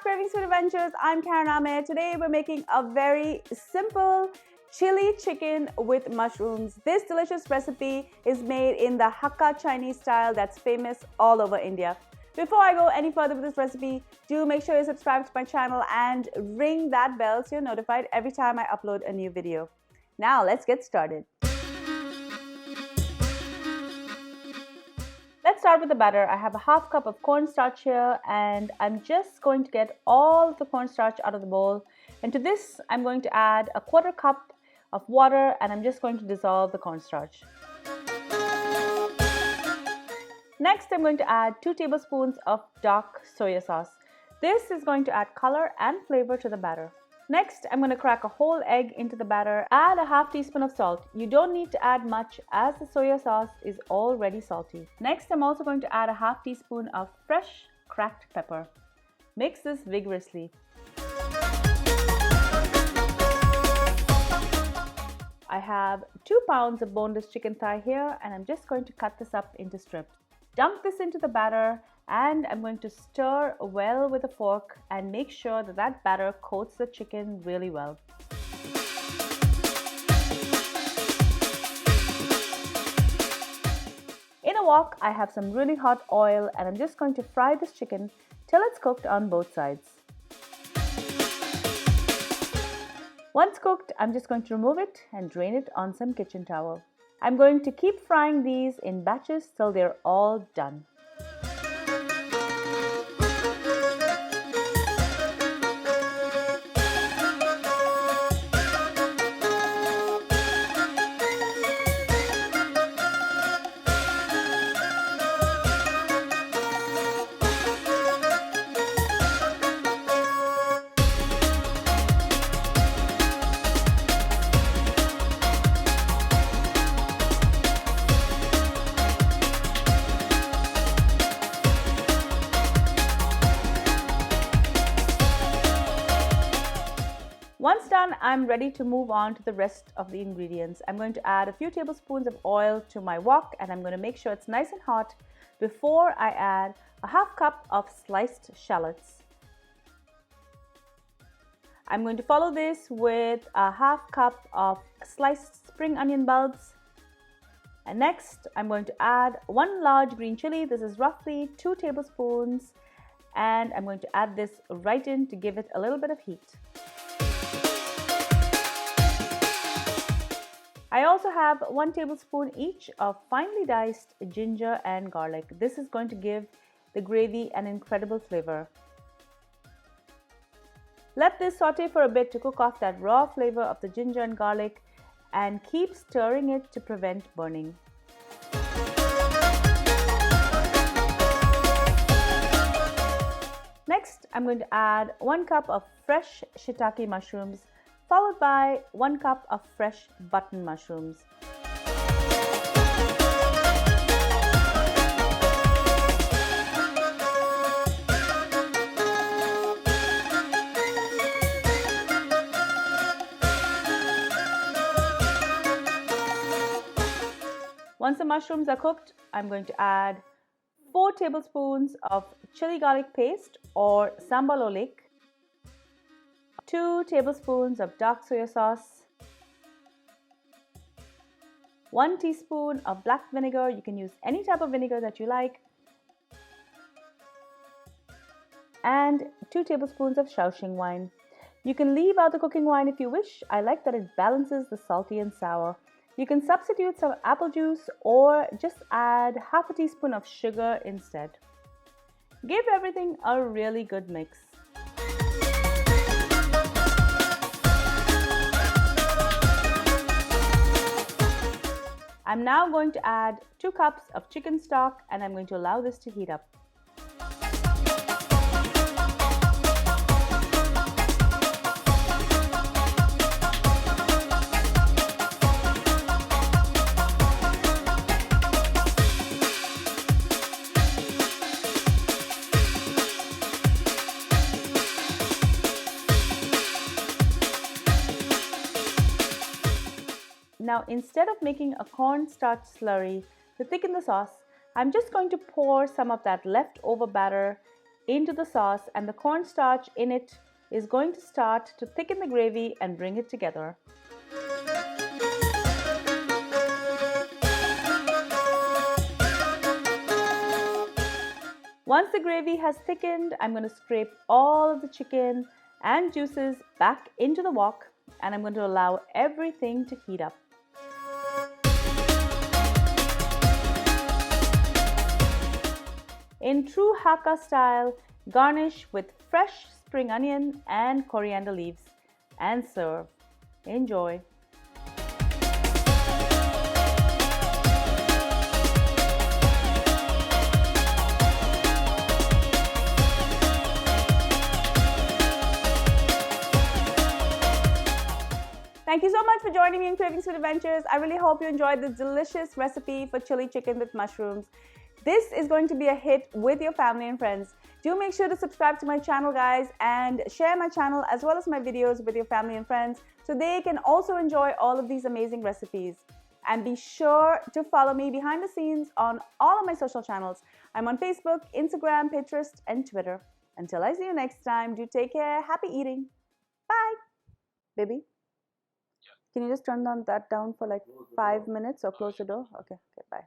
Cravings Food Adventures. I'm Karen Ahmed. Today we're making a very simple chili chicken with mushrooms. This delicious recipe is made in the Hakka Chinese style that's famous all over India. Before I go any further with this recipe, do make sure you subscribe to my channel and ring that bell so you're notified every time I upload a new video. Now let's get started. Let's start with the batter. I have a half cup of cornstarch here and I'm just going to get all of the cornstarch out of the bowl. And to this, I'm going to add a quarter cup of water and I'm just going to dissolve the cornstarch. Next, I'm going to add 2 tablespoons of dark soya sauce. This is going to add color and flavor to the batter. Next, I'm going to crack a whole egg into the batter. Add a half teaspoon of salt. You don't need to add much as the soya sauce is already salty. Next, I'm also going to add a half teaspoon of fresh cracked pepper. Mix this vigorously. I have 2 pounds of boneless chicken thigh here and I'm just going to cut this up into strips. Dunk this into the batter and I'm going to stir well with a fork and make sure that that batter coats the chicken really well. In a wok, I have some really hot oil and I'm just going to fry this chicken till it's cooked on both sides. Once cooked, I'm just going to remove it and drain it on some kitchen towel. I'm going to keep frying these in batches till they're all done. Once done, I'm ready to move on to the rest of the ingredients. I'm going to add a few tablespoons of oil to my wok and I'm going to make sure it's nice and hot before I add a half cup of sliced shallots. I'm going to follow this with a half cup of sliced spring onion bulbs. And next, I'm going to add 1 large green chili. This is roughly 2 tablespoons. And I'm going to add this right in to give it a little bit of heat. I also have 1 tablespoon each of finely diced ginger and garlic. This is going to give the gravy an incredible flavor. Let this saute for a bit to cook off that raw flavor of the ginger and garlic and keep stirring it to prevent burning. Next, I'm going to add 1 cup of fresh Shitake mushrooms followed by 1 cup of fresh button mushrooms. Once the mushrooms are cooked, I'm going to add 4 tablespoons of chili garlic paste or Sambal Oelek, 2 tablespoons of dark soya sauce, 1 teaspoon of black vinegar. You can use any type of vinegar that you like, and 2 tablespoons of Shaoxing Wine. You can leave out the cooking wine if you wish. I like that it balances the salty and sour. You can substitute some apple juice or just add half a teaspoon of sugar instead. Give everything a really good mix. I'm now going to add 2 cups of chicken stock and I'm going to allow this to heat up. Now, instead of making a cornstarch slurry to thicken the sauce, I'm just going to pour some of that leftover batter into the sauce, and the cornstarch in it is going to start to thicken the gravy and bring it together. Once the gravy has thickened, I'm going to scrape all of the chicken and juices back into the wok, and I'm going to allow everything to heat up. In true Hakka style, garnish with fresh spring onion and coriander leaves and serve. Enjoy. Thank you so much for joining me in Cravings Food Adventures. I really hope you enjoyed this delicious recipe for chili chicken with mushrooms. This is going to be a hit with your family and friends. Do make sure to subscribe to my channel, guys, and share my channel as well as my videos with your family and friends so they can also enjoy all of these amazing recipes. And be sure to follow me behind the scenes on all of my social channels. I'm on Facebook, Instagram, Pinterest, and Twitter. Until I see you next time, do take care. Happy eating. Bye. Baby, can you just turn that down for like 5 minutes or close the door? Okay, bye.